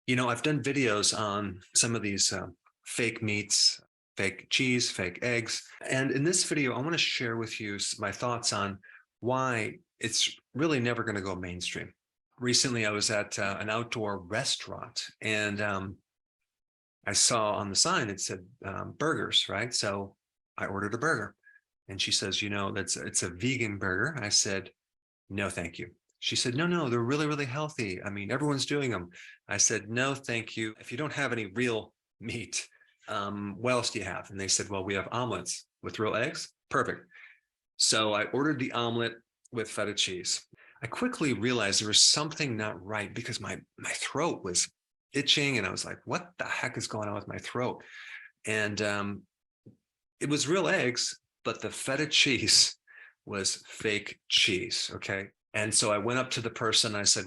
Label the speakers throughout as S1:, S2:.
S1: I've done videos on some of these fake meats, fake cheese, fake eggs. And in this video, I want to share with you my thoughts on why it's really never going to go mainstream. Recently, I was at an outdoor restaurant, and I saw on the sign, it said burgers, right? So I ordered a burger. And she says, it's a vegan burger. I said, no, thank you. She said, no, they're really, really healthy. I mean, everyone's doing them. I said, no, thank you. If you don't have any real meat, what else do you have? And they said, well, we have omelets with real eggs. Perfect. So I ordered the omelet with feta cheese. I quickly realized there was something not right because my throat was itching, and I was like, what the heck is going on with my throat? And it was real eggs, but the feta cheese was fake cheese, okay? And so I went up to the person, I said,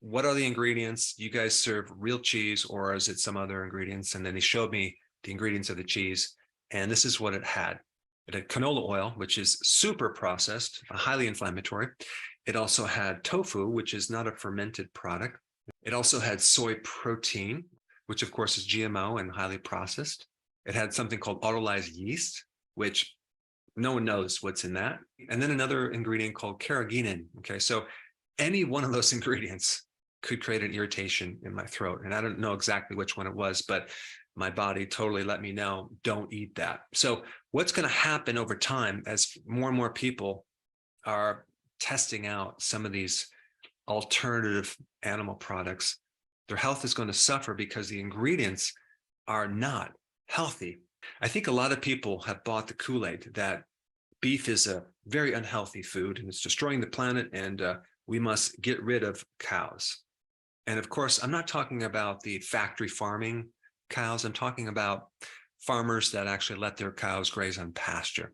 S1: what are the ingredients? You guys serve real cheese, or is it some other ingredients? And then he showed me the ingredients of the cheese, and this is what it had. It had canola oil, which is super processed, highly inflammatory. It also had tofu, which is not a fermented product. It also had soy protein, which of course is GMO and highly processed. It had something called autolyzed yeast, which no one knows what's in that. And then another ingredient called carrageenan. Okay, so any one of those ingredients could create an irritation in my throat. And I don't know exactly which one it was, but my body totally let me know, don't eat that. So what's going to happen over time as more and more people are testing out some of these alternative animal products, their health is going to suffer because the ingredients are not healthy. I think a lot of people have bought the Kool-Aid that beef is a very unhealthy food and it's destroying the planet, and we must get rid of cows. And of course, I'm not talking about the factory farming cows. I'm talking about farmers that actually let their cows graze on pasture.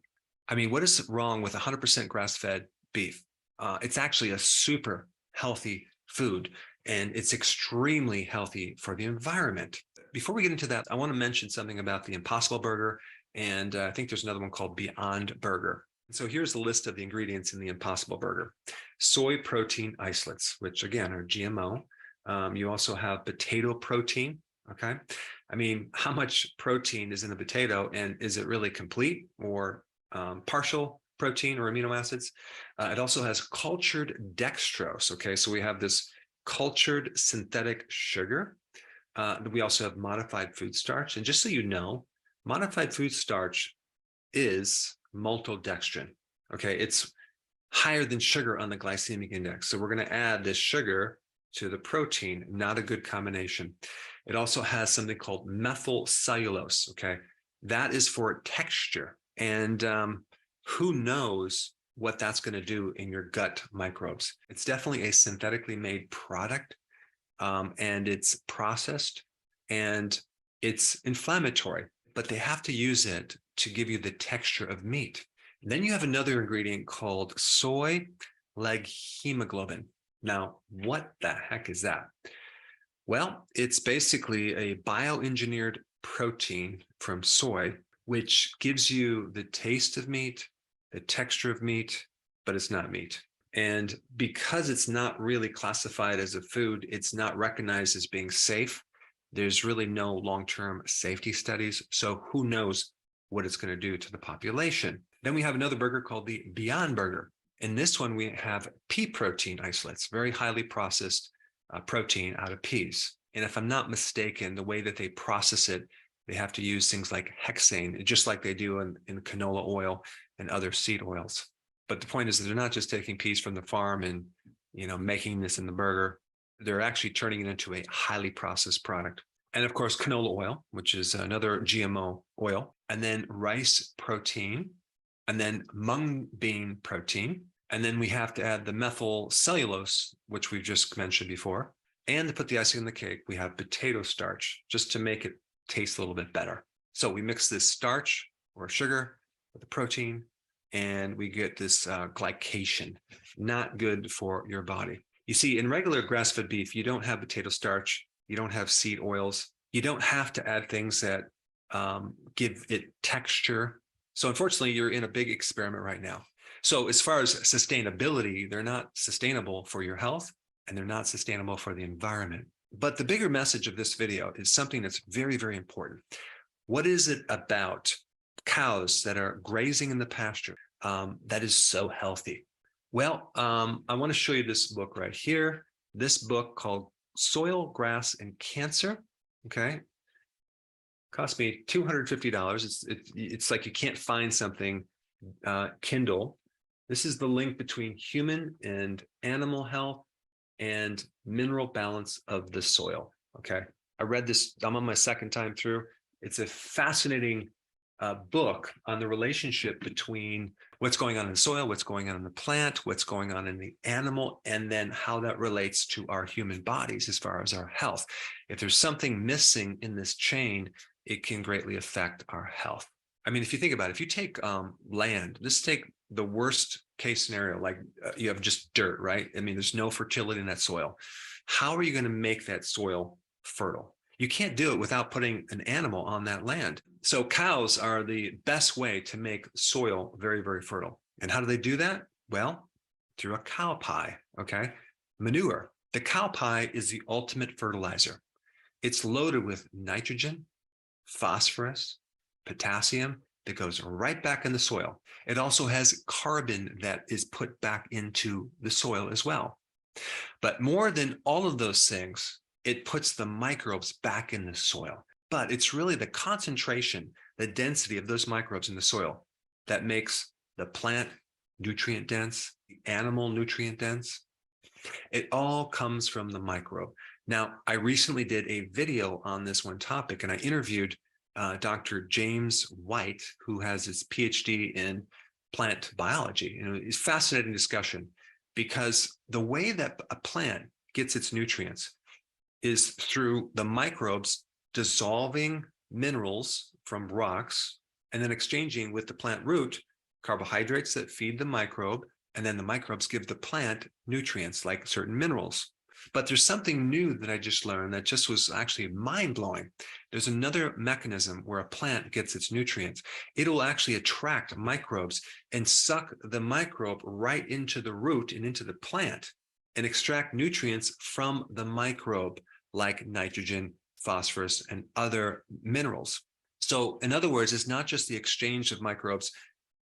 S1: I mean, what is wrong with 100% grass-fed beef? It's actually a super healthy food, and it's extremely healthy for the environment. Before we get into that, I want to mention something about the Impossible Burger, and I think there's another one called Beyond Burger. So here's the list of the ingredients in the Impossible Burger. Soy protein isolates, which again are GMO. You also have potato protein, okay? I mean, how much protein is in a potato, and is it really complete or partial protein or amino acids? It also has cultured dextrose, okay? So we have this cultured synthetic sugar. We also have modified food starch. And just so you know, modified food starch is maltodextrin, okay? It's higher than sugar on the glycemic index. So we're going to add this sugar to the protein, not a good combination. It also has something called methyl cellulose, okay? That is for texture. And who knows what that's going to do in your gut microbes. It's definitely a synthetically made product, and it's processed, and it's inflammatory, but they have to use it to give you the texture of meat. And then you have another ingredient called soy leg hemoglobin. Now, what the heck is that? Well, it's basically a bioengineered protein from soy, which gives you the taste of meat, the texture of meat, but it's not meat. And because it's not really classified as a food, it's not recognized as being safe. There's really no long-term safety studies. So who knows what it's going to do to the population. Then we have another burger called the Beyond Burger. In this one, we have pea protein isolates, very highly processed protein out of peas. And if I'm not mistaken, the way that they process it, they have to use things like hexane, just like they do in canola oil and other seed oils. But the point is that they're not just taking peas from the farm and making this in the burger. They're actually turning it into a highly processed product. And of course, canola oil, which is another GMO oil, and then rice protein, and then mung bean protein. And then we have to add the methyl cellulose, which we've just mentioned before. And to put the icing on the cake, we have potato starch, just to make it taste a little bit better. So we mix this starch or sugar with the protein, and we get this glycation, not good for your body. You see, in regular grass-fed beef, you don't have potato starch, you don't have seed oils, you don't have to add things that give it texture. So unfortunately, you're in a big experiment right now. So as far as sustainability, they're not sustainable for your health, and they're not sustainable for the environment. But the bigger message of this video is something that's very, very important. What is it about cows that are grazing in the pasture that is so healthy? Well, I want to show you this book right here. This book called Soil, Grass, and Cancer. Okay. Cost me $250. It's like you can't find something Kindle. This is the link between human and animal health and mineral balance of the soil. Okay. I read this, I'm on my second time through. It's a fascinating book on the relationship between what's going on in the soil, what's going on in the plant, what's going on in the animal, and then how that relates to our human bodies as far as our health. If there's something missing in this chain, it can greatly affect our health. I mean, if you think about it, if you take land, let's take the worst case scenario, like you have just dirt, right? I mean, there's no fertility in that soil. How are you going to make that soil fertile? You can't do it without putting an animal on that land. So cows are the best way to make soil very, very fertile. And how do they do that? Well, through a cow pie, okay? Manure. The cow pie is the ultimate fertilizer. It's loaded with nitrogen, phosphorus, potassium that goes right back in the soil. It also has carbon that is put back into the soil as well. But more than all of those things, it puts the microbes back in the soil. But it's really the concentration, the density of those microbes in the soil that makes the plant nutrient dense, the animal nutrient dense. It all comes from the microbe. Now, I recently did a video on this one topic, and I interviewed Dr. James White, who has his PhD in plant biology. It's a fascinating discussion because the way that a plant gets its nutrients is through the microbes dissolving minerals from rocks and then exchanging with the plant root carbohydrates that feed the microbe, and then the microbes give the plant nutrients like certain minerals. But there's something new that I just learned that just was actually mind-blowing. There's another mechanism where a plant gets its nutrients. It'll actually attract microbes and suck the microbe right into the root and into the plant and extract nutrients from the microbe like nitrogen, phosphorus, and other minerals. So in other words, it's not just the exchange of microbes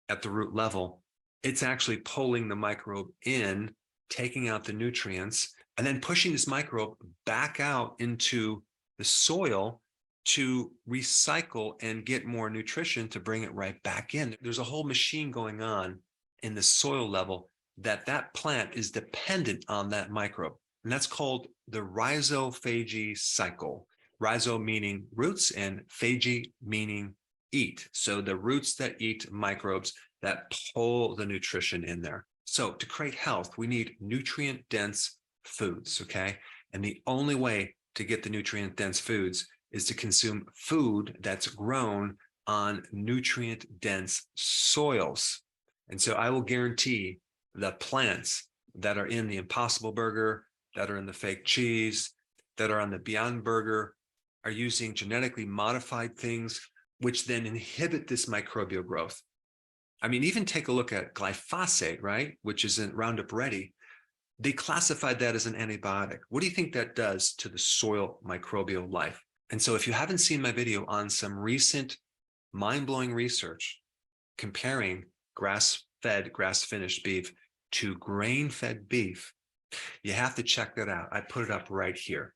S1: at the root level, it's actually pulling the microbe in, taking out the nutrients, and then pushing this microbe back out into the soil to recycle and get more nutrition to bring it right back in. There's a whole machine going on in the soil level that plant is dependent on that microbe. And that's called the rhizophagy cycle. Rhizo meaning roots and phagy meaning eat. So the roots that eat microbes that pull the nutrition in there. So to create health, we need nutrient-dense foods, okay? And the only way to get the nutrient-dense foods is to consume food that's grown on nutrient-dense soils. And so I will guarantee the plants that are in the Impossible Burger, that are in the fake cheese, that are on the Beyond Burger, are using genetically modified things, which then inhibit this microbial growth. I mean, even take a look at glyphosate, right? Which is in Roundup Ready. They classified that as an antibiotic. What do you think that does to the soil microbial life? And so if you haven't seen my video on some recent mind-blowing research comparing grass-fed, grass-finished beef to grain-fed beef, you have to check that out. I put it up right here.